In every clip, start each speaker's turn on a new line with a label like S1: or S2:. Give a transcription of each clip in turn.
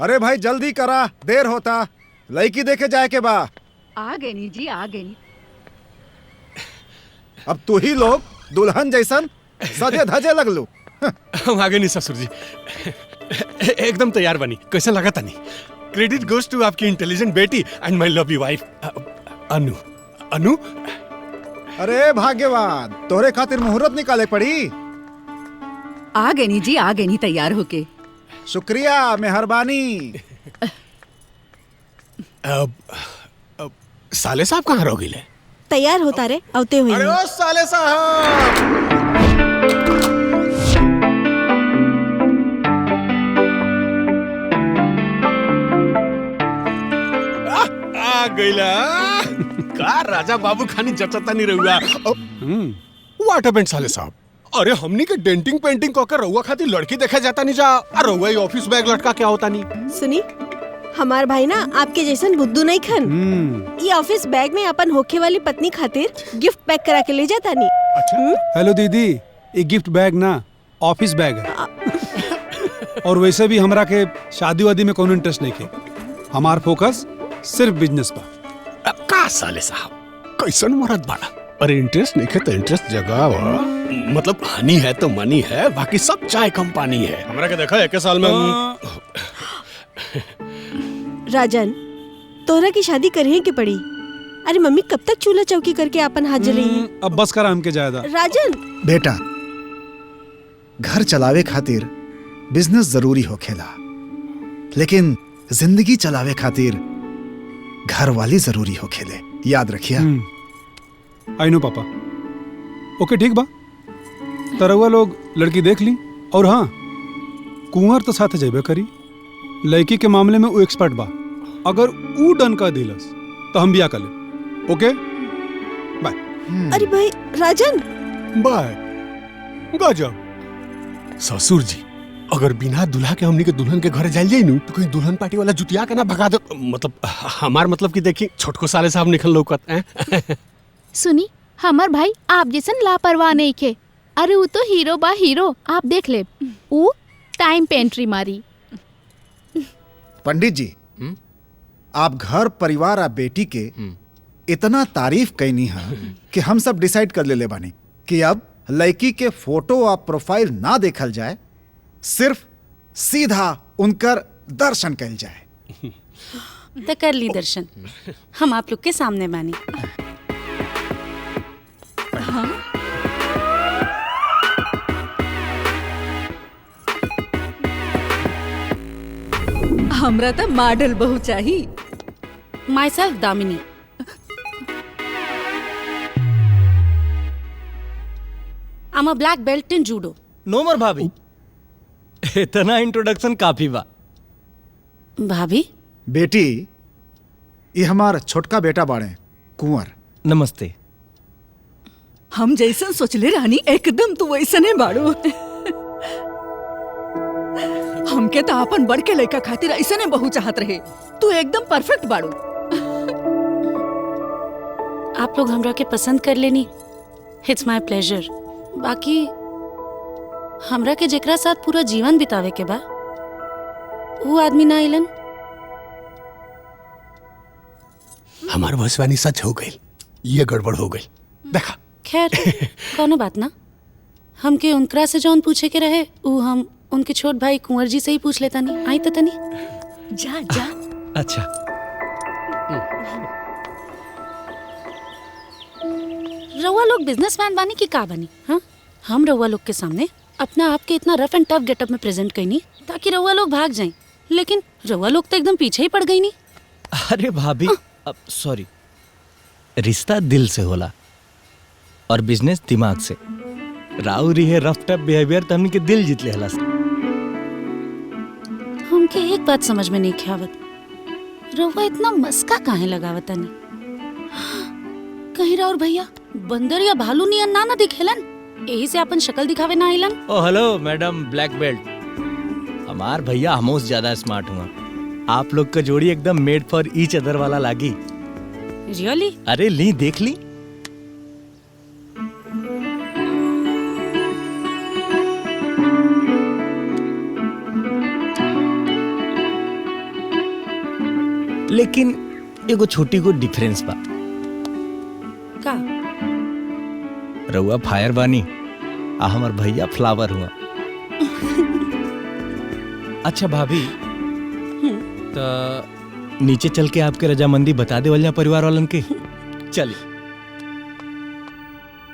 S1: अरे भाई जल्दी करा, देर होता। लड़की देखे जाए के बा।
S2: आ गए नी जी, आ गए नी।
S1: अब तू ही लोग दुल्हन जैसन सजे धजे लगलू।
S3: हम आगे नहीं ससुर जी, एकदम तैयार बनी। कैसा लगा तनी? क्रेडिट गोज टू आपकी इंटेलिजेंट बेटी एंड माय लवली वाइफ अनु। अनु
S1: अरे भाग्यवान, तोरे खातिर मुहूर्त निकाले पड़ी।
S2: आ गए नी जी, आ गए नी तैयार होके।
S1: शुक्रिया, मेहरबानी।
S3: साले साहब कहाँ रह गए?
S4: तैयार होता रे आवते हुए।
S3: अरे ओ साले साहब, आ गईला का राजा बाबू खानी जचता नहीं रहुआ। व्हाट हैपेंड साले साहब? अरे हमनी के डेंटिंग पेंटिंग ककर रहुआ खातिर लड़की देखे जाता नहीं जा, और रहुआ ही ऑफिस बैग लटका क्या होता नहीं।
S4: सुनी, हमार भाई ना आपके जैसन बुद्धू नहीं खन। ये ऑफिस बैग में अपन होखे वाली पत्नी खातिर गिफ्ट पैक करा के ले जाता नहीं।
S3: अच्छा।
S5: हेलो दीदी, ये गिफ्ट बैग ना ऑफिस बैग है। और वैसे भी हमरा के शादी वादी में कोनो इंटरेस्ट नहीं के। हमार फोकस सिर्फ बिजनेस पर।
S3: का साले साहब कैसन मरद बाड़ा? अरे इंटरेस्ट नहीं है तो इंटरेस्ट जगावा। मतलब हनी है तो मनी है, बाकी सब चाय कम पानी है। हमरा के देखा एक साल में
S4: राजन, तोहरा की शादी करही के पड़ी। अरे मम्मी कब तक चूल्हा चौकी करके अपन हाथ जलाई?
S5: अब बस करा हमके जायदा।
S4: राजन
S1: बेटा, घर चलावे खातिर बिजनेस जरूरी होखेला, लेकिन जिंदगी चलावे खातिर घर वाली जरूरी होखेले, याद रखिया।
S5: आई नो पापा। ओके ठीक बा, तरवा लोग लड़की देख ली। और हाँ, कुंवर तो साथ जेबे करी। लड़की के मामले में वो एक्सपर्ट बा। अगर ऊ डन का दिलस तो हम बिया कर ले। ओके बाय।
S4: अरे भाई राजन,
S3: बाय। गजब ससुर जी, अगर बिना दुल्हा के हमनी के दुल्हन के घर जाइल जाई नु तो कहीं दुल्हन पार्टी वाला जुतिया के ना भगा दो। मतलब हमार मतलब कि देखी छोटको साले साहब निकल लौकत हैं।
S6: सुनी, हमार भाई आप जैसन लापरवाह नहीं खे। अरे वो तो हीरो बा हीरो, आप देख ले। वो टाइम पे एंट्री मारी।
S1: पंडित जी, आप घर परिवार आ बेटी के इतना तारीफ कैनी है कि हम सब डिसाइड कर ले बानी कि अब लड़की के फोटो और प्रोफाइल ना देखल जाए, सिर्फ सीधा उनकर दर्शन कैल जाए।
S7: तो कर ली दर्शन, हम आप लोग के सामने बानी।
S2: हमरा तो मॉडल बहू चाहिए।
S7: My self Damini. I'm a black belt in judo.
S8: नो मर भाभी, इतना इंट्रोडक्शन काफी बा।
S7: भाभी?
S1: बेटी, ये हमार छोटका बेटा बाड़े कुंवर।
S8: नमस्ते।
S2: हम जैसन सोचले रानी एकदम तू वैसने बाड़ू। हमके तो अपन बड़ के लड़का खातिर ऐसने बहू चाहत रहे। तू एकदम परफेक्ट बाड़ू।
S7: आप लोग हमरा के पसंद कर लेनी, इट्स माय प्लेजर। बाकी हमरा के जेकरा साथ पूरा जीवन बितावे के बा, वो आदमी ना आइलन।
S3: हमार भविष्यवाणी सच हो गई, ये गड़बड़ हो गई। देखा
S7: खैर कोनो बात ना। हमके उनकरा से जौन पूछे के रहे वो हम उनके छोट भाई कुंवर जी से ही पूछ लेता नहीं। आई तनी
S2: जा जा।
S8: अच्छा,
S7: रउआ लोग बिजनेसमैन बानी की का बनी? हाँ, हम रउआ लोग के सामने अपना आप के इतना रफ एंड टफ गेटअप में प्रेजेंट कईनी ताकि रउआ लोग भाग जाएं, लेकिन रउआ लोग तो एकदम पीछे ही पड़ गई नी।
S8: अरे भाभी, अब सॉरी। रिश्ता दिल से होला और बिजनेस दिमाग से। राउरी है रफ टफ बिहेवियर तो हमनी के दिल जीत ले हला।
S7: हमके एक बात समझ में नहीं आवत, रउआ इतना मस्का काहे लगावतनी? कहीं राउर भैया बंदर या भालू नियन ना दिखेलन, यही से अपन शक्ल दिखावे ना आइलन।
S8: ओ हेलो मैडम ब्लैक बेल्ट, हमार भैया हमोस ज्यादा स्मार्ट हुआ। आप लोग का जोड़ी एकदम मेड फॉर ईच अदर वाला लागी।
S7: रियली?
S8: अरे ली देख ली। लेकिन एगो छोटी को डिफरेंस बा।
S7: का
S8: रउआ फायर बानी आ हमर भैया फ्लावर हुआ। अच्छा भाभी, तो नीचे चल के आपके रजामंदी बता दे वाले परिवार वालन के। चलिए।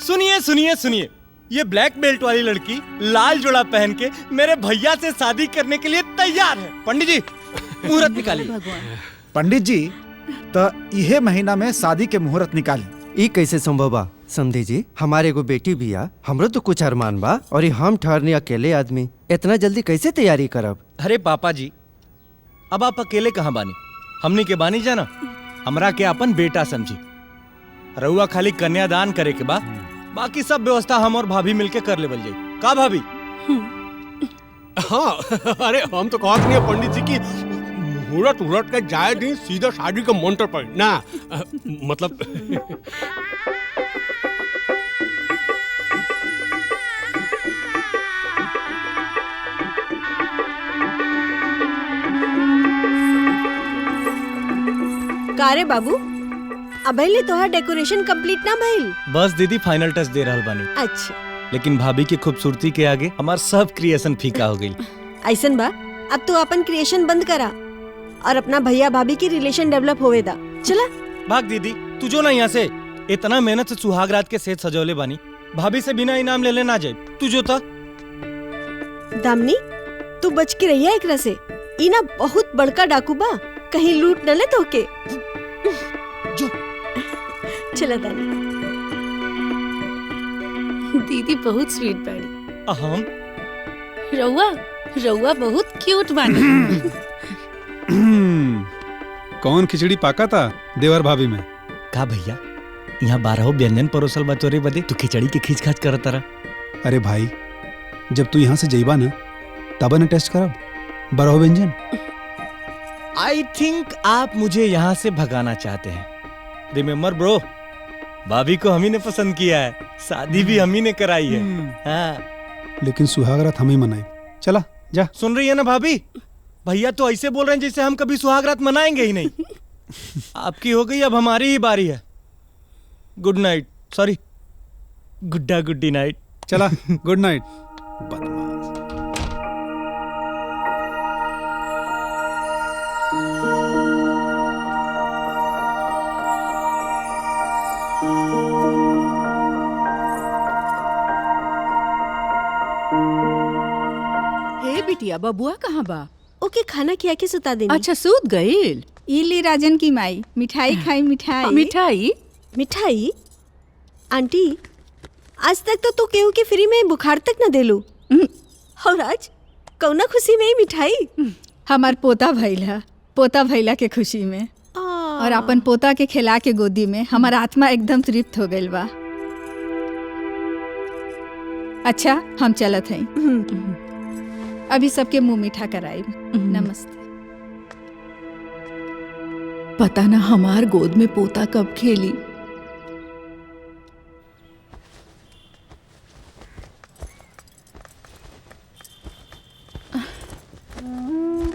S8: सुनिए सुनिए सुनिए, ये ब्लैक बेल्ट वाली लड़की लाल जोड़ा पहन के मेरे भैया से शादी करने के लिए तैयार है। पंडित जी मुहूर्त निकालिए।
S1: पंडित जी, तो इहे महीना में शादी के मुहूर्त निकाली।
S9: ई कैसे संभव बा समझे जी? हमारे एगो बेटी बिया, हमरो तो कुछ अरमान बा, और ये हम ठहरने अकेले आदमी इतना जल्दी कैसे तैयारी करब?
S8: अरे पापा जी, अब आप अकेले कहाँ बानी? हमने के बानी जाना, हमरा के अपन बेटा समझी। रउआ खाली कन्यादान करे के बाद बाकी सब व्यवस्था हम और भाभी मिलके कर लेवल जाई। का भाभी?
S3: हाँ, अरे हम तो कहत नहीं पंडित जी की मुहूर्त उहूर्त के जाए नहीं, सीधा शादी का मंत्र पर ना, मतलब
S4: का रे बाबू, अबैले तोहार डेकोरेशन कंप्लीट ना भइल?
S8: बस दीदी फाइनल टच दे रहल बानी।
S4: अच्छा,
S8: लेकिन भाभी की खूबसूरती के आगे हमार सब क्रिएशन फीका हो गई।
S4: ऐसन बा, अब तू अपन क्रिएशन बंद करा और अपना भैया भाभी की रिलेशन डेवलप होवे दा। चला
S8: भाग दीदी, तू जो ना यहाँ से। इतना मेहनत से सुहागरात के सेज सजौले बानी, भाभी से बिना इनाम ले लेना जाए। तू जो था
S4: दामनी, तू बच के रहिया एकरा से। ई ना बहुत बड़का डाकू बा, कहीं लूट न ले तोके।
S8: जो
S4: चला दानी।
S7: दीदी बहुत स्वीट बाड़ी।
S8: हम
S7: रउआ रउआ बहुत क्यूट बानी।
S5: कौन खिचड़ी पाका था देवर भाभी में?
S8: का भैया, यहाँ 12 व्यंजन परोसल बा तोरे बदे, तू खिचड़ी के खींच खाच करत रहा।
S5: अरे भाई, जब तू यहाँ से जइबा ना तब न टेस्ट करब 12 व्यंजन।
S8: आई थिंक आप मुझे यहाँ से भगाना चाहते हैं। रिमेम्बर ब्रो, भाभी को हम ही ने पसंद किया है, शादी भी हम ही ने कराई है। हाँ।
S5: लेकिन सुहागरात हम ही मनाए। चला जा।
S8: सुन रही है ना भाभी? भैया तो ऐसे बोल रहे हैं जैसे हम कभी सुहागरात मनाएंगे ही नहीं। आपकी हो गई, अब हमारी ही बारी है। गुड नाइट, सॉरी गुड्डा गुड्डी नाइट।
S5: चला गुड नाइट। बदमाश।
S2: हे बिटिया, बबुआ कहाँ बा?
S4: ओके, खाना खिया के सुता देनी।
S2: अच्छा, सूत गईल?
S10: इली राजन की माई मिठाई खाई। मिठाई
S2: मिठाई?
S4: मिठाई? आंटी, आज तक तो तू केहू के फ्री में बुखार तक न देलू, और आज कौना खुशी में ही मिठाई?
S10: हमार पोता भैला, पोता भैला के खुशी में, और अपन पोता के खिला के गोदी में हमार आत्मा एकदम तृप्त हो गइल बा। अच्छा, हम चलत हई। अभी सबके मुंह मीठा कराई। नमस्ते।
S2: पता ना हमार गोद में पोता कब खेली।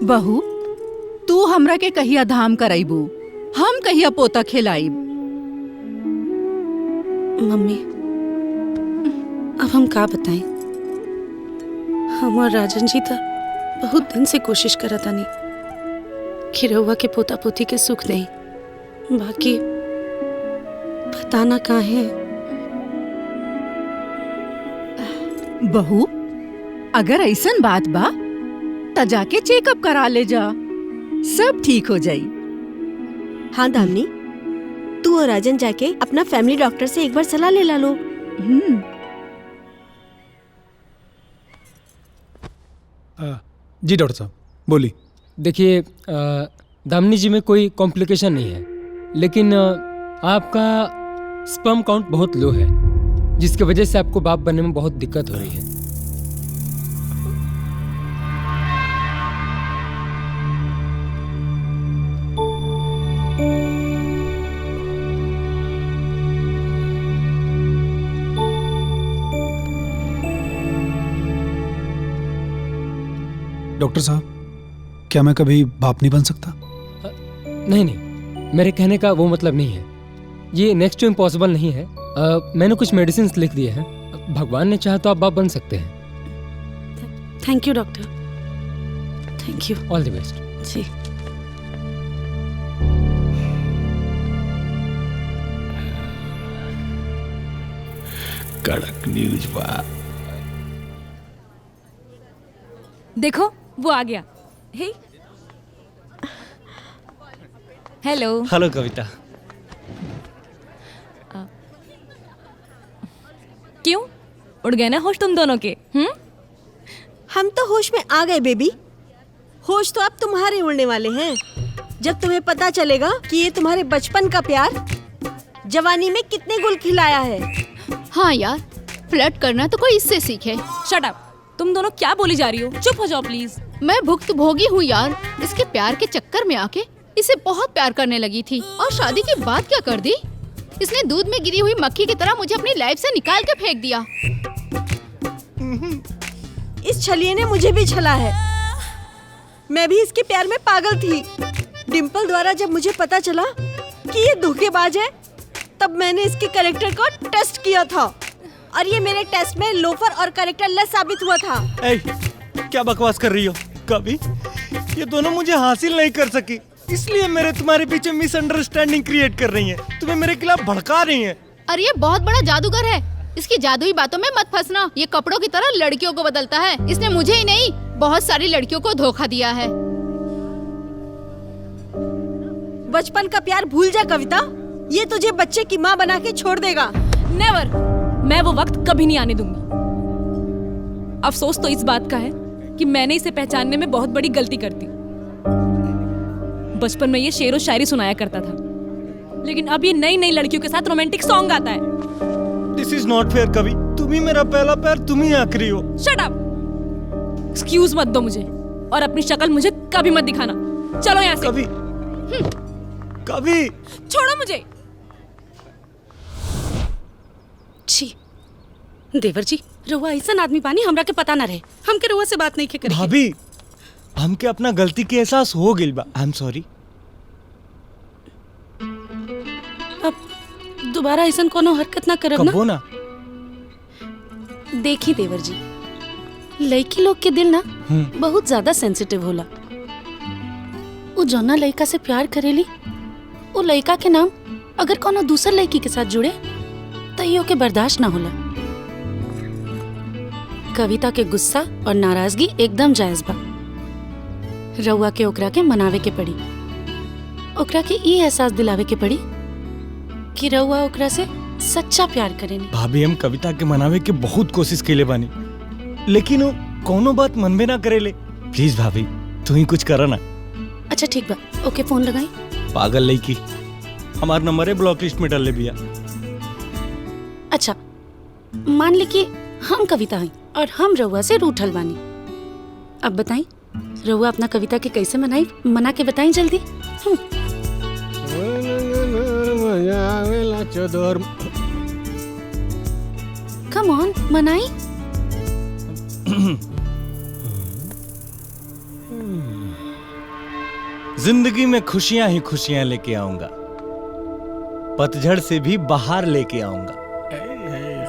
S2: बहू, तू हमरा के कहिया धाम कराइबू, हम कहिया पोता खिलाइब।
S7: मम्मी, अब हम का बताएं? हम और राजन जी तो बहुत दिन से कोशिश करा तानी कि रउआ के पोता पोती के सुख नहीं, बाकी पता ना कहाँ है।
S2: बहू, अगर ऐसन बात बा त जाके चेकअप करा ले जा, सब ठीक हो जाई।
S4: हाँ दामनी, तू और राजन जाके अपना फैमिली डॉक्टर से एक बार सलाह ले ला लो।
S5: जी डॉक्टर साहब, बोली।
S11: देखिए, दामिनी जी में कोई कॉम्प्लिकेशन नहीं है, लेकिन आपका स्पर्म काउंट बहुत लो है, जिसकी वजह से आपको बाप बनने में बहुत दिक्कत हो रही है।
S5: डॉक्टर साहब, क्या मैं कभी बाप नहीं बन सकता?
S11: नहीं नहीं, मेरे कहने का वो मतलब नहीं है। ये नेक्स्ट टू इम्पॉसिबल नहीं है। मैंने कुछ मेडिसिन लिख दिए हैं, भगवान ने चाहा तो आप बाप बन सकते हैं।
S7: Thank you doctor, thank you.
S11: All the best.
S7: जी।
S3: कड़क न्यूज बा।
S12: देखो वो आ गया। हे हेलो।
S8: हेलो कविता।
S12: क्यों उड़ गए ना होश तुम दोनों के?
S4: हम तो होश में आ गए बेबी। होश तो अब तुम्हारे उड़ने वाले हैं जब तुम्हें पता चलेगा कि ये तुम्हारे बचपन का प्यार जवानी में कितने गुल खिलाया है।
S6: हाँ यार, फ्लर्ट करना तो कोई इससे सीखे।
S12: Shut up. तुम दोनों क्या बोली जा रही हो? चुप हो जाओ प्लीज।
S6: मैं भुक्तभोगी हूँ यार। इसके प्यार के चक्कर में आके इसे बहुत प्यार करने लगी थी, और शादी के बाद क्या कर दी? इसने दूध में गिरी हुई मक्खी की तरह मुझे अपनी लाइफ से निकाल के फेंक दिया।
S4: इस छलिए ने मुझे भी छला है। मैं भी इसके प्यार में पागल थी। डिम्पल द्वारा जब मुझे पता चला कि ये धोखेबाज है, तब मैंने इसके कैरेक्टर को टेस्ट किया था, और ये मेरे टेस्ट में लोफर और कैरेक्टरलेस साबित हुआ था।
S8: क्या बकवास कर रही हो कभी? ये दोनों मुझे हासिल नहीं कर सकी, इसलिए मेरे तुम्हारे पीछे मिसअंडरस्टैंडिंग क्रिएट कर रही हैं, तुम्हें मेरे खिलाफ भड़का रही हैं।
S6: अरे ये बहुत बड़ा जादूगर है, इसकी जादुई बातों में मत फंसना। ये कपड़ों की तरह लड़कियों को बदलता है। इसने मुझे ही नहीं, बहुत सारी लड़कियों को धोखा दिया है।
S4: बचपन का प्यार भूल जा कविता, ये तुझे बच्चे की माँ बना के छोड़ देगा।
S12: नेवर। मैं वो वक्त कभी नहीं आने दूंगी। अफसोस तो इस बात का है कि मैंने इसे पहचानने में बहुत बड़ी गलती कर दी। बचपन में ये शेर और शायरी सुनाया करता था, लेकिन अब ये नई नई लड़कियों के साथ रोमांटिक सॉन्ग गाता है।
S8: दिस इज नॉट फेयर कवि, तुम ही मेरा पहला प्यार, तुम ही आखिरी हो।
S12: Shut up. एक्सक्यूज मत दो मुझे, और अपनी शक्ल मुझे कभी मत दिखाना। चलो यहाँ से।
S8: कभी कभी
S12: छोड़ो मुझे।
S7: छी, देवर जी, रहुआ ऐसा आदमी पानी हमरा के पता ना रहे। हम के रहुआ से बात नहीं के करेंगे।
S8: भाभी, हमके अपना गलती के एहसास हो गइल बा। I am sorry.
S7: अब दोबारा ऐसा कोनो हरकत ना करब ना।
S8: कबो ना।
S7: देखी देवर जी, लड़की लोग के दिल ना बहुत ज्यादा सेंसिटिव होला। वो जौना लड़का से प्यार करेली, वो लड़का के नाम अगर कोनो दूसर लड़की के साथ जुड़े तो यो के बर्दाश्त ना होला। कविता के गुस्सा और नाराजगी एकदम जायज बा। रउआ के ओकरा के मनावे के पड़ी, ओकरा के ई एहसास दिलावे के पड़ी कि रउआ ओकरा से सच्चा प्यार करेनी।
S8: भाभी, हम कविता के मनावे के बहुत कोशिश केले बानी, लेकिन वो कोनो बात मन में ना करेले। प्लीज भाभी, तू ही कुछ करा ना।
S7: अच्छा ठीक बा, ओके फोन लगाई।
S8: पागल लड़की, हमार नंबर है ब्लॉक लिस्ट में डाल ले बिया।
S7: अच्छा, मान ली कि हम कविता हैं और हम रउआ से रूठल बानी। अब बताई, रउआ अपना कविता के कैसे मनाई? मना के बताई जल्दी। कम ऑन, मनाई।
S8: जिंदगी में खुशियां ही खुशियां लेके आऊंगा, पतझड़ से भी बाहर लेके आऊंगा।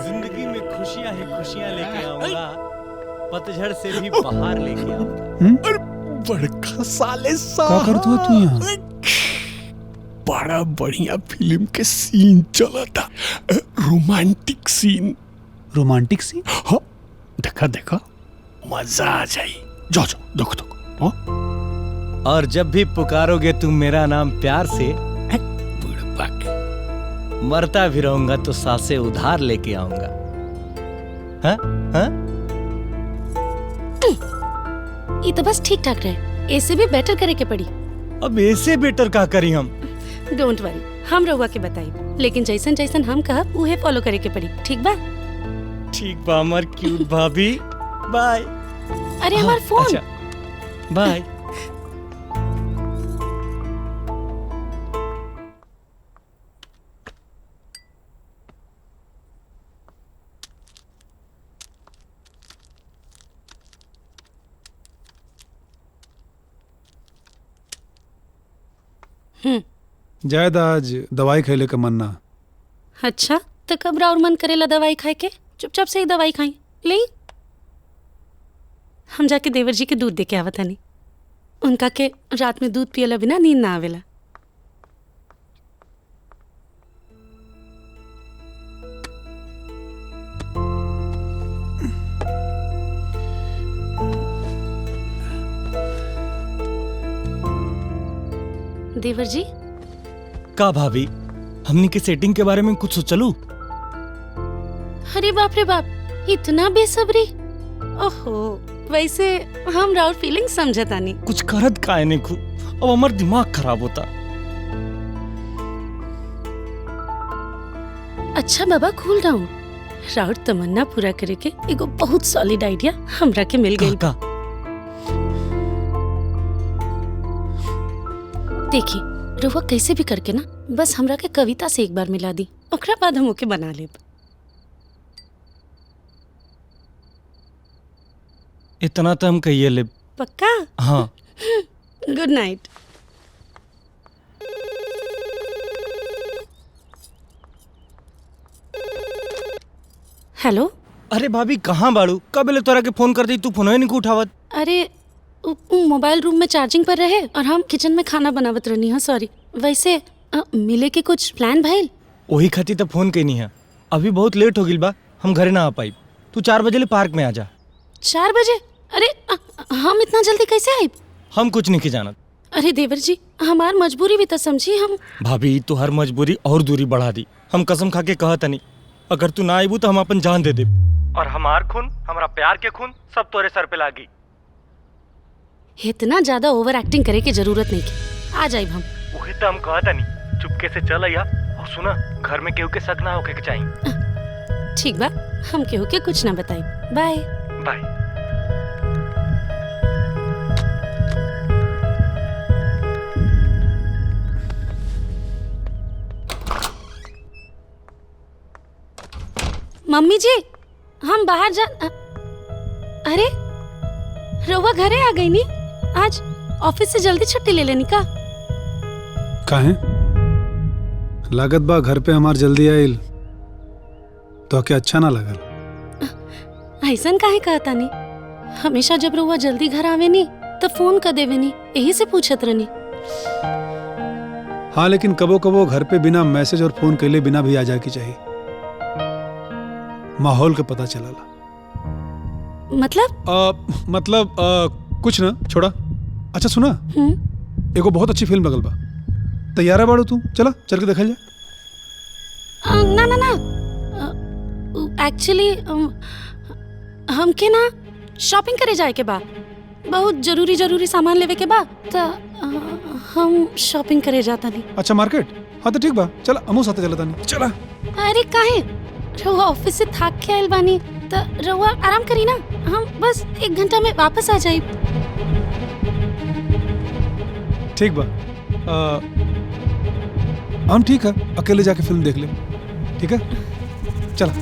S8: जिंदगी में खुशियां ही खुशियां लेके आऊंगा, पतझड़ से भी बाहर लेके आऊंगा।
S3: अरे बड़का साले
S5: क्या
S3: साहब,
S5: करत हो तू यहाँ?
S3: बड़ा बढ़िया फिल्म के सीन चला था, रोमांटिक सीन।
S5: Romantic scene?
S3: हाँ, देखा देखा, मजा आ जाए। जाओ जाओ, देखो देखो। हाँ?
S8: और जब भी पुकारोगे तुम मेरा नाम प्यार से, मरता भी रहूंगा तो सांसें उधार लेके आऊंगा। हाँ? हाँ?
S7: ये तो बस ठीक ठाक रहे, ऐसे भी बेटर करे के पड़ी।
S8: अब ऐसे बेटर का करी हम?
S7: डोंट वरी, हम रउआ के बताई, लेकिन जैसन जैसन हम कहब उहे फॉलो करे के पड़ी। ठीक बा?
S8: ठीक बा हमार क्यूट भाभी। बाय।
S7: अरे हमार फोन।
S8: अच्छा, बाय।
S5: जायद आज दवाई खैले का मन ना।
S7: अच्छा तो कब और मन करेला दवाई खाए के? चुपचाप से ही दवाई खाई ले। हम जाके देवर जी के दूध दे के आवत हनी। उनका के रात में दूध पियला बिना नींद ना आवेला। देवर जी
S8: का भाभी, हमनी के सेटिंग के बारे में कुछ सोचलू?
S7: अरे बाप रे बाप, इतना बेसब्री। ओहो, वैसे हम राउर फीलिंग समझता नहीं।
S8: कुछ करत काहे नहीं खू, अब हमार दिमाग खराब होता।
S7: अच्छा बाबा, कूल डाउन। राउर तमन्ना पूरा करे के एगो बहुत सॉलिड आइडिया हमरा के मिल गई। देखी रउआ कैसे भी करके ना बस हमरा के कविता से एक बार मिला दी, ओकरा बाद हम ओके बना लेब।
S8: इतना तो हम कहिए ले।
S7: पक्का?
S8: हाँ।
S7: Good night. हेलो।
S8: अरे भाभी कहाँ बाड़ू? कब ले तोरा के फोन कर दी, तू फोन ही नहीं उठावत।
S7: अरे मोबाइल रूम में चार्जिंग पर रहे और हम किचन में खाना बनावत रहनी। हाँ सॉरी। वैसे मिले के कुछ प्लान भइल?
S8: वही खातिर तो फोन कईनी है। अभी बहुत लेट हो गिल बा, हम घरे ना आ पाई। तू 4 बजे ले पार्क में आ जा।
S7: 4 बजे? अरे हम इतना जल्दी कैसे आए?
S8: हम कुछ नहीं की जानत।
S7: अरे देवर जी, हमार मजबूरी भी तो समझी। हम
S8: भाभी तू हर मजबूरी और दूरी बढ़ा दी। हम कसम खा के कहत नहीं, अगर तू ना आईबू तो हम अपन जान दे दे। और हमार खून, हमारा प्यार के खून सब तोरे सर पे लागी।
S7: इतना ज्यादा ओवर एक्टिंग करे की जरूरत नहीं की। आ जाइब हम।
S8: वही तो हम कहत नहीं, चुपके से चल आया। और सुना, घर में केहू के शक ना होके के चाहिए।
S7: ठीक बा, हम केहू के कुछ ना बताई। By
S8: by.
S7: मम्मी जी, हम बाहर जा। अरे रउआ घरे आ गई नी? आज ऑफिस से जल्दी छुट्टी ले लेनी का?
S5: काहे? लागत बा घर पे हमार जल्दी आइल तो क्या अच्छा ना लगल?
S7: ऐसन काहे कहता नी? हमेशा जब रउआ जल्दी घर आवे नी तो फोन कर देवे नी, यही से पूछत रहनी।
S5: हाँ, लेकिन कबो कबो घर पे बिना मैसेज और फोन कैले बिना भी आ जाके चाहिए। माहौल का पता चला।
S7: मतलब?
S5: कुछ ना, छोड़ा। अच्छा सुना, एगो बहुत अच्छी फिल्म लगल बा, तैयार है बाड़ू तू? चला चल के देखल जा।
S7: ना ना ना, एक्चुअली हमके ना शॉपिंग करे जाए के बा। बहुत जरूरी सामान लेवे के बा, तो हम शॉपिंग करे जाता नहीं।
S5: अच्छा मार्केट? हाँ तो ठीक बा, चला हमू साथे चलता नहीं। चला।
S7: अरे काहे? रउआ ऑफिस से थक के आइल बानी तो रउआ आराम करी ना, हम बस 1 घंटा में वापस आ जाइब।
S5: ठीक बा, हम ठीक है, अकेले जाके फिल्म देख ले। ठीक है, चला।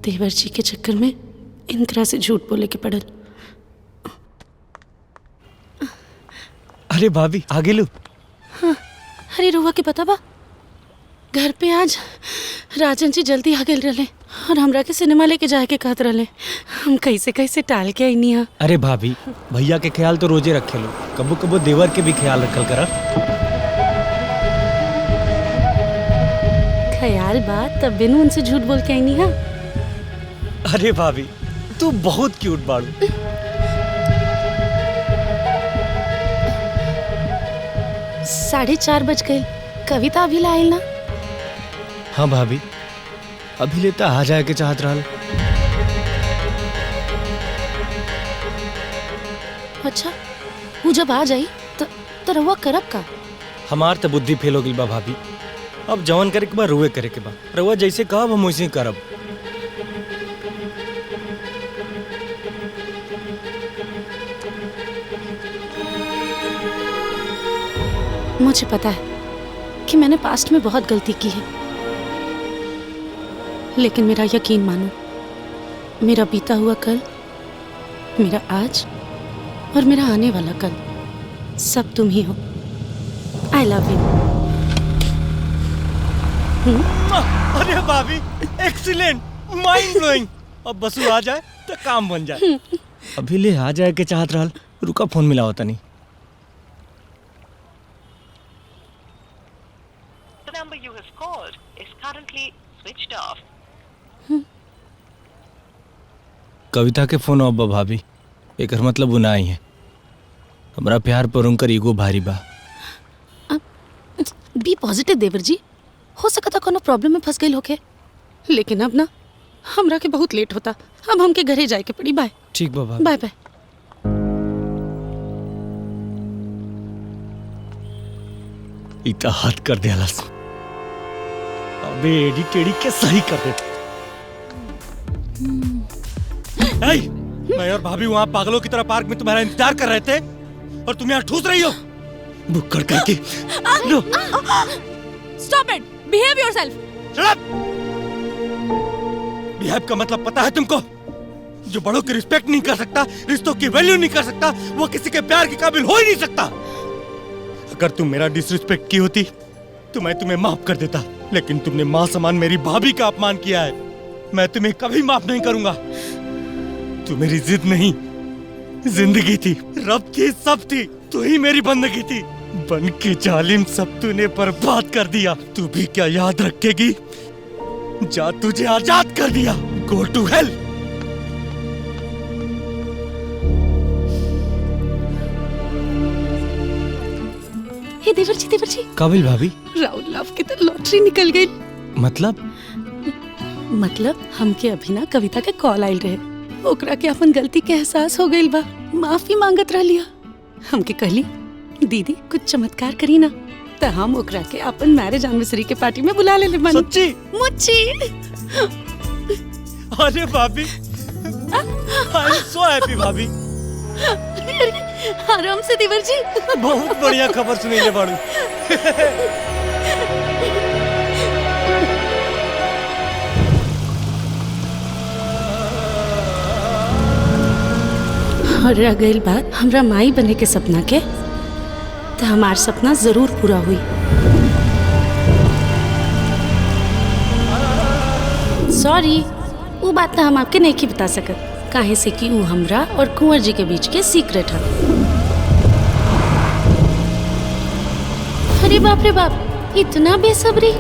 S7: देवर जी के चक्कर में इनकरा से झूठ बोले के पड़ल।
S8: अरे भाभी आ गेलू?
S7: हाँ, अरे रउआ के पता बा, घर पे आज राजन जी जल्दी आ गेल रहे और हमरा के सिनेमा लेके जाए के कहत रहे। हम कैसे कैसे टाल के आईनी है।
S8: अरे भाभी, भैया के ख्याल तो रोजे रखे लो, कबो कबो देवर के भी ख्याल रखल करा।
S7: ख्याल बात तब बिनु उनसे झूठ बोल के आईनी है।
S8: अरे भाभी तू बहुत क्यूट बाड़ू।
S7: 4:30 बज गए, कविता अभी लाइल ना?
S8: हाँ भाभी, अभी लेता आ जाए के चाहत रहल।
S7: अच्छा, वो जब आ जाई तो रउआ करब का?
S8: हमार तो बुद्धि फेल हो गई बा भाभी। अब जवन करे के बा रुए करे के बा। रउआ जैसे कहब हम वैसे ही करब।
S7: मुझे पता है कि मैंने पास्ट में बहुत गलती की है, लेकिन मेरा यकीन मानो, मेरा बीता हुआ कल, मेरा आज और मेरा आने वाला कल सब तुम ही हो। I love you.
S8: अरे भाभी एक्सीलेंट, माइंड ब्लोइंग। अब बसु आ जाए तो काम बन जाए। अभी ले आ जाए के चाहत रहल, रुका फोन मिला होता नहीं।
S13: The number you have called is currently switched off.
S8: कविता के फोन अब भाभी एकर मतलब उना ही है। हमरा प्यार पर उनकर ईगो भारी बा।
S7: बी पॉजिटिव देवर जी, हो सकता कोनो प्रॉब्लम में फंस गई होके, लेकिन अब ना हमरा के बहुत लेट होता। अब हमके घरे जाए के पड़ी। बाय।
S8: ठीक बाबा,
S7: बाय बाय।
S8: इतना हाथ कर दिया लस। अबे एडी टेडी के सही कर दे। मैं और भाभी वहाँ पागलों की तरह पार्क में तुम्हारा इंतजार कर रहे थे और तुम यहाँ ठूस रही हो। बुक्कड़ करके। लो।
S12: Stop it! Behave yourself.
S8: Shut up! Behave का मतलब पता है तुमको? जो बड़ों की रिस्पेक्ट नहीं कर सकता, रिश्तों की वैल्यू नहीं कर सकता, वो किसी के प्यार के काबिल हो ही नहीं सकता। अगर तुम मेरा डिसरिस्पेक्ट की होती तो मैं तुम्हें माफ कर देता, लेकिन तुमने माँ समान मेरी भाभी का अपमान किया है। मैं तुम्हें कभी माफ नहीं करूंगा। तू मेरी जिद नहीं, जिंदगी थी, रब थी, सब थी। तू ही मेरी बंदगी थी। बन के जालिम सब तूने बर्बाद कर दिया। तू भी क्या याद रखेगी? जा, तुझे आजाद कर दिया। Go to hell.
S7: हे देवर जी
S8: काबिल भाभी,
S7: राउंड लव की तो लॉटरी निकल गई।
S8: मतलब
S7: हमके अभी ना कविता के कॉल आयल रहे, ओकरा के अपन गलती के एहसास हो गइल बा, माफी मांगत रह लिया। हमके कहली दीदी कुछ चमत्कार करी ना, तो हम ओकरा के अपन मैरिज एनिवर्सरी के पार्टी में बुला ले बानी।
S8: सच्ची?
S7: मुच्ची।
S8: अरे भाभी, आई एम सो हैप्पी भाभी।
S7: आराम से देवर जी।
S8: बहुत बढ़िया खबर सुनी ले बाड़ू।
S7: और रह गई बात हमरा माई बने के सपना के, तो हमार सपना जरूर पूरा हुई। सॉरी, वो बात तो हम आपके नहीं बता सकत, काहे से कि वो हमरा और कुंवर जी के बीच के सीक्रेट है। अरे बाप रे बाप, इतना बेसब्री।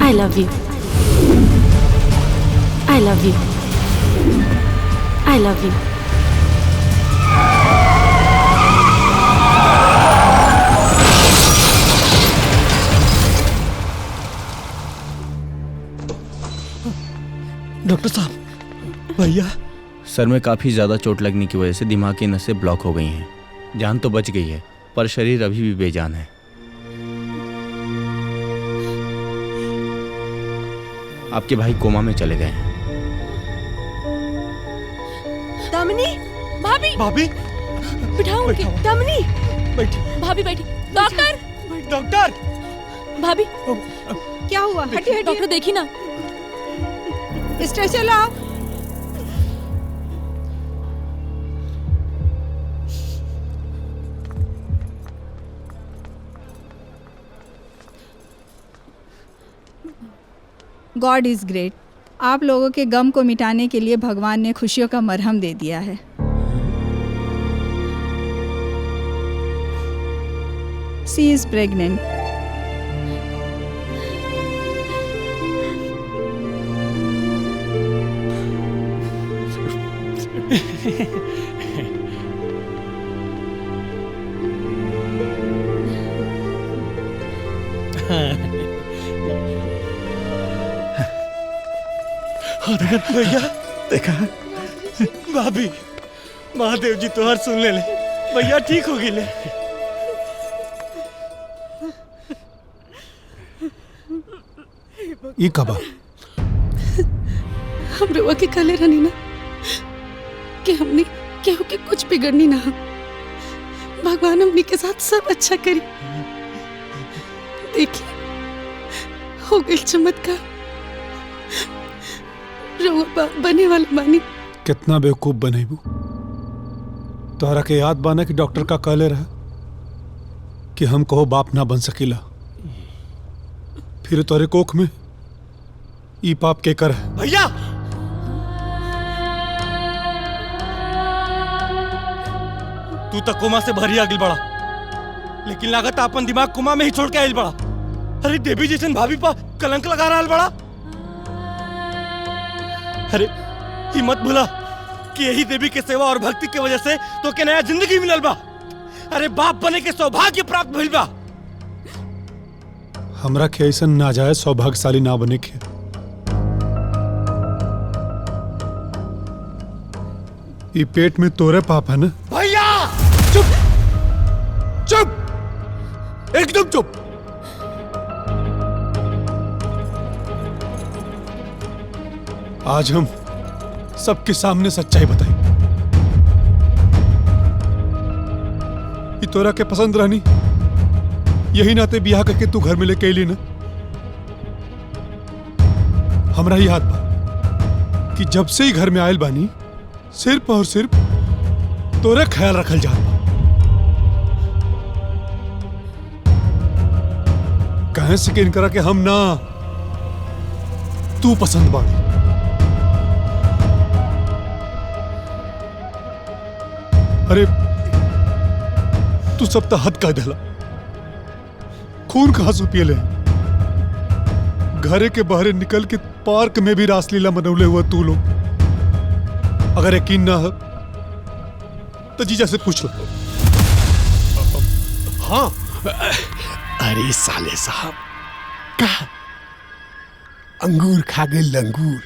S7: I love you. I love you. I love you.
S8: Doctor साहब, भैया
S14: सर में काफी ज्यादा चोट लगने की वजह से दिमाग की नसें ब्लॉक हो गई हैं। जान तो बच गई है, पर शरीर अभी भी बेजान है। आपके भाई कोमा में चले गए हैं।
S4: दामिनी,
S12: भाभी
S8: भाभी
S12: बिठाओ उनके।
S4: दामिनी,
S8: बैठी।
S12: भाभी बैठी। Doctor,
S8: doctor.
S12: भाभी
S10: क्या हुआ? हटी हटी।
S12: डॉक्टर देखी ना।
S10: स्ट्रेचर लाओ। God is great. आप लोगों के गम को मिटाने के लिए भगवान ने खुशियों का मरहम दे दिया है। She is pregnant.
S8: भैया देखा, भाभी महादेव जी तो हर सुन ले भैया ठीक हो गई ले।
S5: ये कबा
S7: हम रुआ के कले रहनी ना कि हमने केहू के कुछ बिगड़नी ना। भगवान हमनी के साथ सब अच्छा करी। देखिए हो गई चमत्कार। रउआ बाप बने वाला बानी।
S5: कितना बेवकूफ बनेबू। तोहरा के याद बाना कि डॉक्टर का कहले रहा कि हम कहो बाप ना बन सकीला। फिर तोरे कोख में ई पाप के कर है।
S8: भैया तू तक कोमा से भरी आगिल बड़ा, लेकिन लागत अपन दिमाग कोमा में ही छोड़ के आइल बड़ा। अरे देवी जैसन भाभी पा कलंक लगा रहा बड़ा। अरे ही मत भूला कि यही देवी के सेवा और भक्ति की वजह से तो के नया जिंदगी मिलल बा। अरे बाप बने के सौभाग्य प्राप्त भइल बा।
S5: हमरा के ऐसा नाजायज सौभाग्यशाली ना बने के। ई पेट में तोरे पाप है ना।
S3: भैया चुप चुप, एकदम चुप।
S5: आज हम सबके सामने सच्चाई बताई। ई तोरा के पसंद रहनी, यही नाते बियाह करके तू घर में लेके अली ना। हमरा ही याद बा कि जब से ही घर में आयल बानी सिर्फ और सिर्फ तोरे ख्याल रखल जात बा। कहे से कि इनकरा के हम ना तू पसंद बाड़ी। अरे तू सब तो हद कर देला। खून का आंसू पिए ले। घरे के बाहर निकल के पार्क में भी रासलीला मनौले हुआ तू लोग। अगर यकीन ना हो तो जीजा से पूछ लो।
S3: हाँ अरे साले साहब का अंगूर खा गए लंगूर।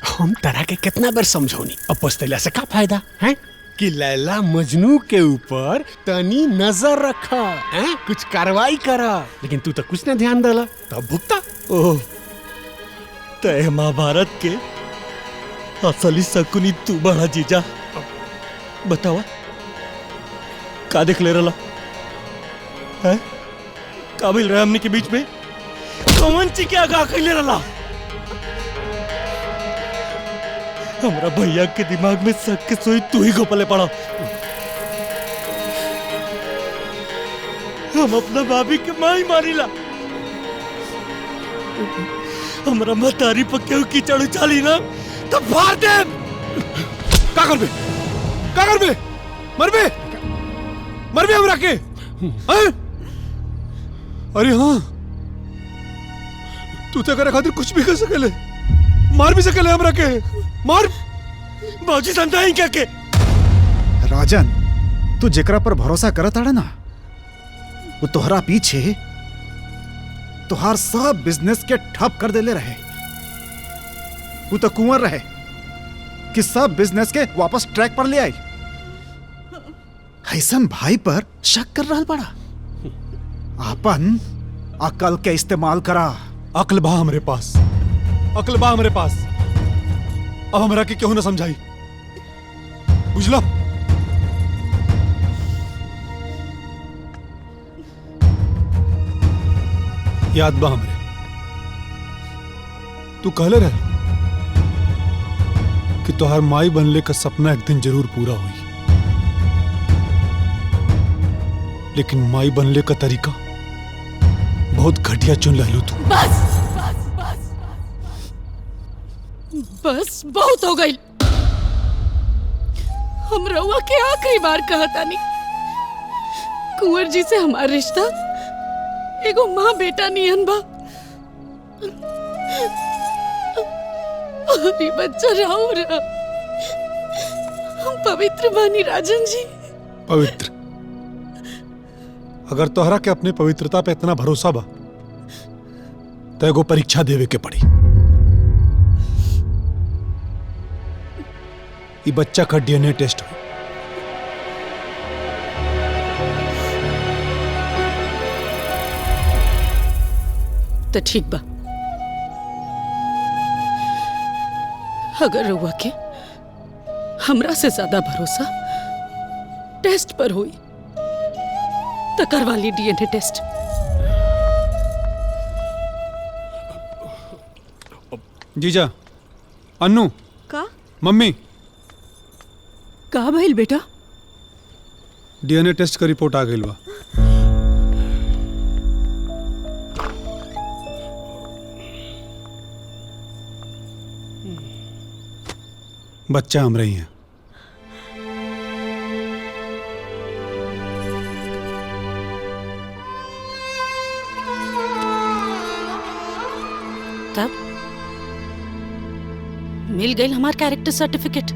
S3: हम तरह के कितना बार समझौनी, अब पछतैला से का फायदा है कि लैला मजनू के ऊपर तनी नजर रखा है, कुछ कार्रवाई करा। लेकिन तू तो कुछ ना ध्यान डाला, तब भुगता।
S8: ओह तय महाभारत के असली शकुनी तू बड़ा जीजा। बतावा का देख ले रहा है? का भइल रहा हमने के बीच में? कौन ची के आगा कैले रहा? हमरा भैया के दिमाग में शक के सोई तू ही गोपले पड़ा। हम अपना भाभी के माँ ही मारीला। हमरा मतारी पर क्यों कीचड़ उछाली ना तब फाड़ दे।
S5: का करबे? का करबे? मरबे? मरबे हमरा के? हैं? अरे हाँ, तू तो करे खातिर कुछ भी कर सकेले। मार भी सकेले हमरा के। मार।
S8: बाजी समझा ही क्या के?
S1: राजन, तू जेकरा पर भरोसा करत आड़ा ना, वो तोहरा पीछे तोहार सब बिजनेस के ठप कर देले रहे। वो तो कुंवर रहे कि सब बिजनेस के वापस ट्रैक पर ले आई। ऐसन भाई पर शक कर रहा बड़ा। आपन अकल के इस्तेमाल करा।
S5: अकल बा हमरे पास, अकल बा हमरे पास। अब हमरा के क्यों ना समझाई, बुझला? याद बा हमरे तू कहले रहे कि तोहार माई बनले का सपना एक दिन जरूर पूरा हुई, लेकिन माई बनले का तरीका बहुत घटिया चुन लहलू तू।
S7: बस बस बहुत हो गई। हम रउआ के आखिरी बार कहता नहीं, कुंवर जी से हमारा रिश्ता एगो माँ बेटा नियन बा। अरे बच्चा राहुल रहा, हम पवित्र बानी राजन जी।
S5: पवित्र? अगर तोहरा के अपने पवित्रता पे इतना भरोसा बा तो एगो परीक्षा देवे के पड़ी। ये बच्चा का डीएनए टेस्ट हो।
S7: तो ठीक बा, अगर रउआ के हमरा से ज्यादा भरोसा टेस्ट पर हुई तो करवा ली डीएनए टेस्ट।
S5: जीजा, अन्नू,
S4: का
S5: मम्मी,
S2: का भइल बेटा?
S5: डीएनए टेस्ट का रिपोर्ट आ गइल बा। बच्चा हम रही हैं।
S7: तब मिल गई हमार कैरेक्टर सर्टिफिकेट।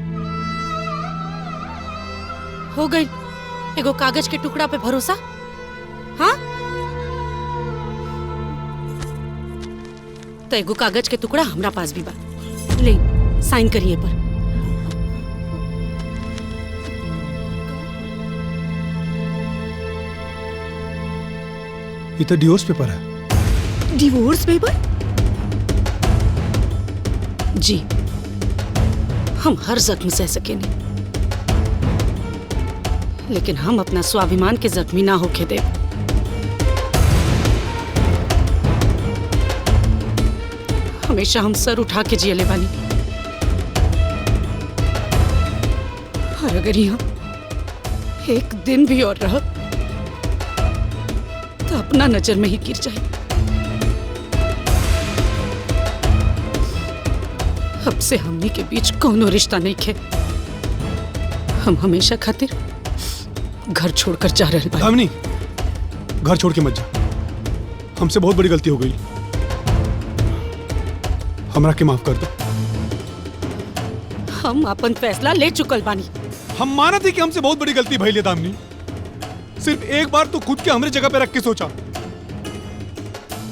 S7: हो गई एगो कागज के टुकड़ा पे भरोसा। हाँ तो एगो कागज के टुकड़ा हमरा पास भी बा। ले साइन करिए पर।
S5: ये तो डिवोर्स पेपर है।
S2: Divorce paper?
S7: जी, हम हर जख्म सह सकेंगे, लेकिन हम अपना स्वाभिमान के जख्मी ना होके दे। हमेशा हम सर उठा के जियले बानी, और अगर यहाँ एक दिन भी और रह तो अपना नजर में ही गिर जाए। अब से हमनी के बीच कोनो रिश्ता नहीं खे। हम हमेशा खातिर घर छोड़कर जा रहे हैं।
S5: दामिनी, घर छोड़ के मत जा। हमसे बहुत बड़ी गलती हो गई, हमरा के माफ कर दो।
S7: हम अपन फैसला ले चुकल बानी।
S5: हम मानत ही कि हमसे बहुत बड़ी गलती भइल है दामिनी। सिर्फ एक बार तो खुद के हमरे जगह पे रख के सोचा,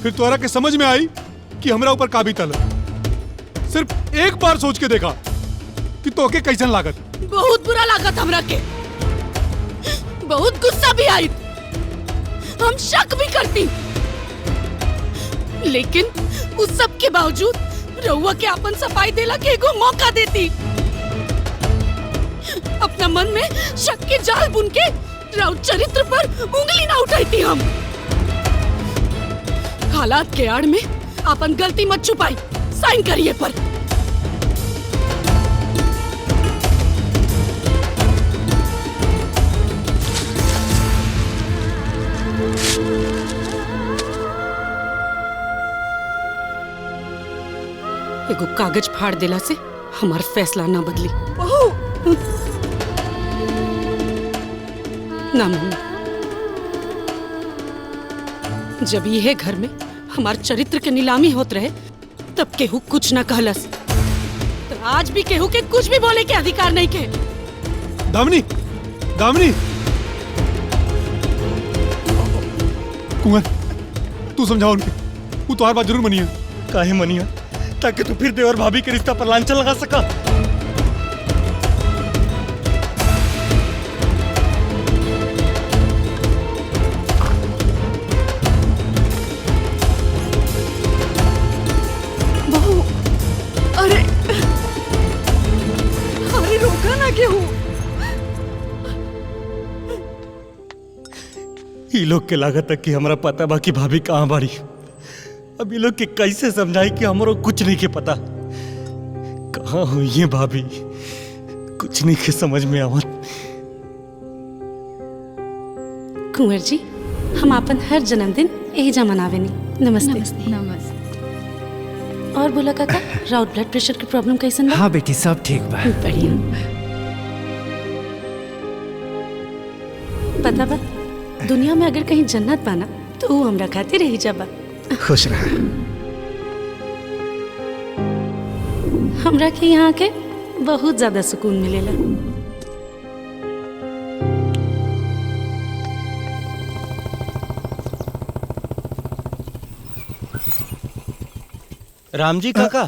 S5: फिर तोरा के समझ में आई कि हमरा ऊपर का बीतल है। सिर्फ एक बार सोच के देखा कि तोके कैसन लागत।
S7: बहुत बुरा लागत हमरा के, बहुत गुस्सा भी आई, हम शक भी करती, लेकिन उस सब के बावजूद रउआ के अपन सफाई देला के एगो मौका देती। अपना मन में शक के जाल बुन के राउत चरित्र पर उंगली ना उठाती। हम हालात के आड़ में अपन गलती मत छुपाई। साइन करिए पर। एगो कागज फाड़ देला से हमार फैसला ना बदली। ना मम्मी, जब यह घर में हमार चरित्र के नीलामी होत रहे तब केहू कुछ ना कहलस, तो आज भी केहू के कुछ भी बोले के अधिकार नहीं के।
S5: दामिनी, दामिनी, कुंवर, तू समझाओ उनके। वो तो हर बात जरूर मनिया।
S8: काहे मनिया? ताकि तू फिर देवर भाभी के रिश्ता पर लांछन लगा सका।
S4: बहू, अरे अरे रोका ना केहू।
S8: ये लोग के लागत है कि हमरा पता बा कि भाभी कहाँ बाड़ी। अब ये लोग के कैसे समझाई कि हमरो कुछ नहीं के पता। कहाँ हुई है भाभी, कुछ नहीं के समझ में आवत।
S7: कुंवर जी, हम अपन हर जन्मदिन एहिजा मनावेनी। नमस्ते।
S10: नमस्ते।
S7: और बोला काका, राउत ब्लड प्रेशर की प्रॉब्लम कैसन बा?
S9: हाँ बेटी, सब ठीक बा।
S7: बढ़िया। पता बा, दुनिया में अगर कहीं जन्नत पाना तो वो हमरा खातिर एहिजा बा।
S1: खुश रहा।
S7: हमरा के यहाँ के बहुत ज्यादा सुकून मिलेला।
S8: राम जी काका,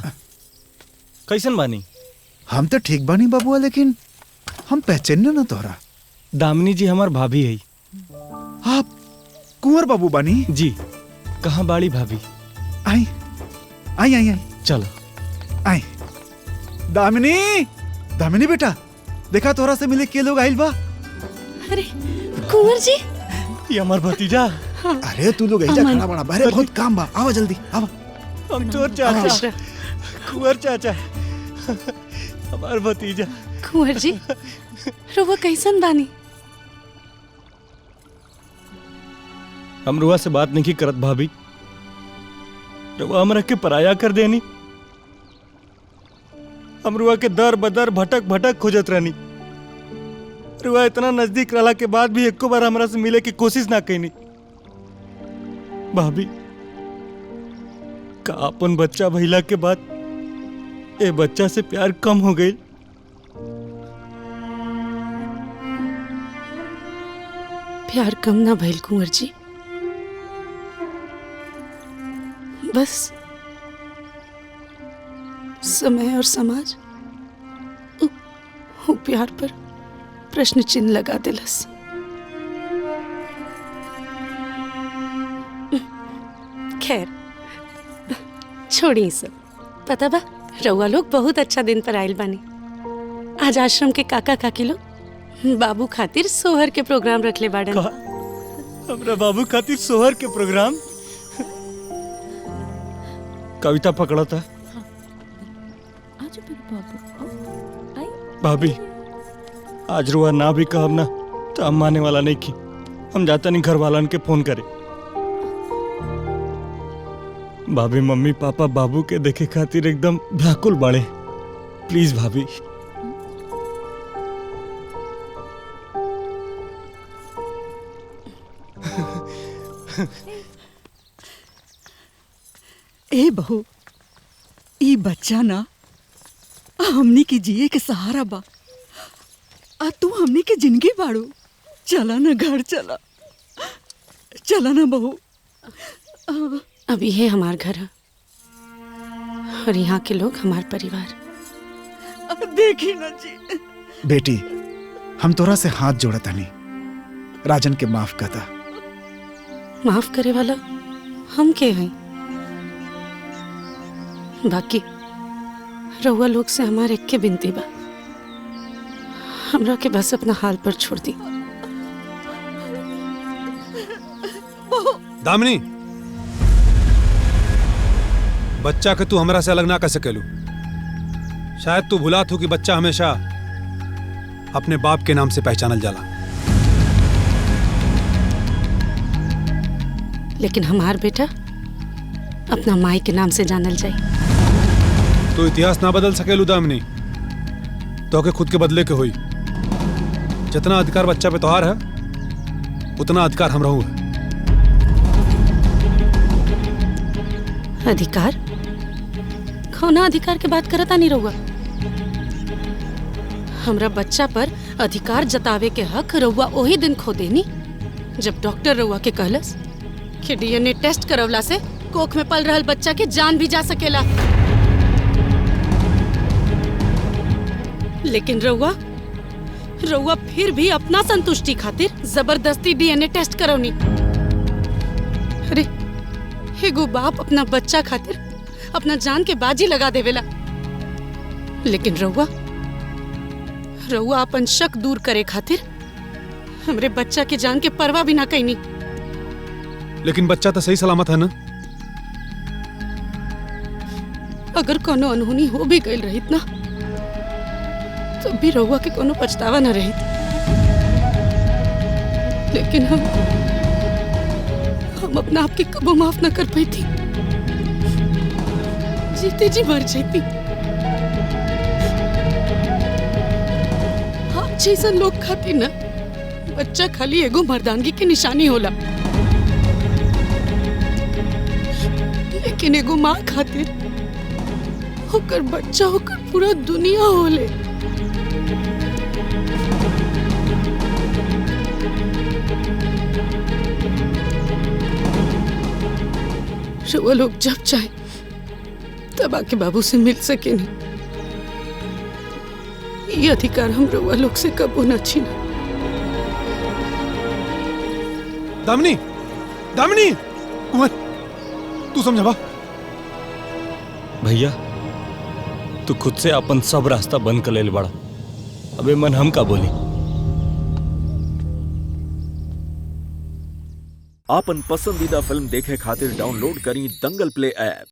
S8: कैसन बानी?
S1: हम तो ठीक बानी बाबुआ, लेकिन हम पहचान ना तोरा।
S8: दामिनी जी हमार भाभी है।
S1: आप कुंवर बाबू बानी?
S8: जी। कहाँ बाड़ी भाभी?
S1: आई आई आई आई,
S8: चलो
S1: आई। दामिनी, दामिनी बेटा, देखा तोरा से मिले के लोग आइल बा।
S7: अरे कुंवर जी,
S8: ये हमार भतीजा।
S1: अरे तू लोग ऐजा खड़ा बड़ा, बाहर बहुत काम बा। आवा जल्दी, आवा।
S8: हम तो चाचा। कुंवर चाचा हमार भतीजा।
S7: कुंवर जी रुआ कैसन बानी?
S8: हम रुआ से बात नहीं करत भाभी, रुआ हमरा के पराया कर देनी। हम रुआ के दर बदर भटक भटक खोजत रहनी। रुआ इतना नजदीक रहला के बाद भी एको बार हमरा से मिले की कोशिश ना कईनी। भाभी का अपन बच्चा भइला के बाद ए बच्चा से प्यार कम हो गई?
S7: प्यार कम ना भइल कुंवर जी, बस समय और समाज वो प्यार पर प्रश्न चिन्ह लगा दिलस। खैर छोड़ी सब। पता बा रउआ लोग बहुत अच्छा दिन पर आयल बानी। आज आश्रम के काका काकी लोग बाबू खातिर सोहर के प्रोग्राम रखले बाड़न।
S8: हमरा बाबू खातिर सोहर के प्रोग्राम? कविता पकड़ा था भाभी। आज रुआ ना भी कहब ना तो हम माने वाला नहीं की। हम जाता नहीं घर वालन के फोन करे। भाभी मम्मी पापा बाबू के देखे खातिर एकदम व्याकुल बाड़े। प्लीज भाभी।
S2: ए बहू, ई बच्चा ना हमनी की जिए के सहारा बा। आ तू हमनी के जिंदगी बाड़ू। चला ना घर, चला चला ना बहू।
S7: अभी है हमार घर है और यहाँ के लोग हमार परिवार।
S2: देखी ना जी।
S1: बेटी हम तोरा से हाथ जोड़ा तानी, राजन के माफ करता।
S7: माफ करे वाला हम के हैं? बाकी रउआ लोग से हमारे एक के बिनती बा, हमरा के बस अपना हाल पर छोड़ दी।
S5: दामिनी, बच्चा के तू हमरा से अलग ना कर सकेलू। शायद तू भुला तू कि बच्चा हमेशा अपने बाप के नाम से पहचानल जाला।
S7: लेकिन हमार बेटा अपना माई के नाम से जानल जाए।
S5: तू इतिहास ना बदल सकेलू दामिनी, तो के खुद के बदले के होई। जितना अधिकार बच्चा पे तोहार है उतना अधिकार हम रहू है।
S7: अधिकार? कौना अधिकार के बात करता नहीं रहुआ? हमरा बच्चा पर अधिकार जतावे के हक रहुआ वही दिन खो देनी जब डॉक्टर रहुआ के कहलस कि डीएनए टेस्ट करवला से कोख में पल रहल बच्चा के जान भी जा सकेला। लेकिन रउआ फिर भी अपना संतुष्टि खातिर जबरदस्ती डीएनए टेस्ट करौनी। अरे एगो बाप अपना बच्चा खातिर अपना जान के बाजी लगा देवेला, लेकिन रउआ अपन शक दूर करे खातिर हमरे बच्चा के जान के परवाह भी ना कईनी।
S5: लेकिन बच्चा तो सही सलामत है ना?
S7: अगर कोनो अनहोनी हो भी गई रहित ना तो भी रउआ के कोनो पछतावा न रहित। लेकिन हम अपना आप के कबो माफ न कर पाई थी। जीते जी मर जाती। आप जैसा लोग खातिर ना बच्चा खाली एगो मर्दानगी की निशानी होला, लेकिन एगो माँ खातिर होकर बच्चा होकर पूरा दुनिया होले। वो लोग जब चाहे तब आके बाबू से मिल सके नहीं। ये अधिकार हम रउआ लोग से कबो न छीना।
S5: दामिनी, दामिनी, तू समझा?
S8: भैया तू खुद से अपन सब रास्ता बंद कर ले बड़ा। अबे मन हम का बोली?
S15: आपन पसंदीदा फिल्म देखे खातिर डाउनलोड करी दंगल प्ले ऐप।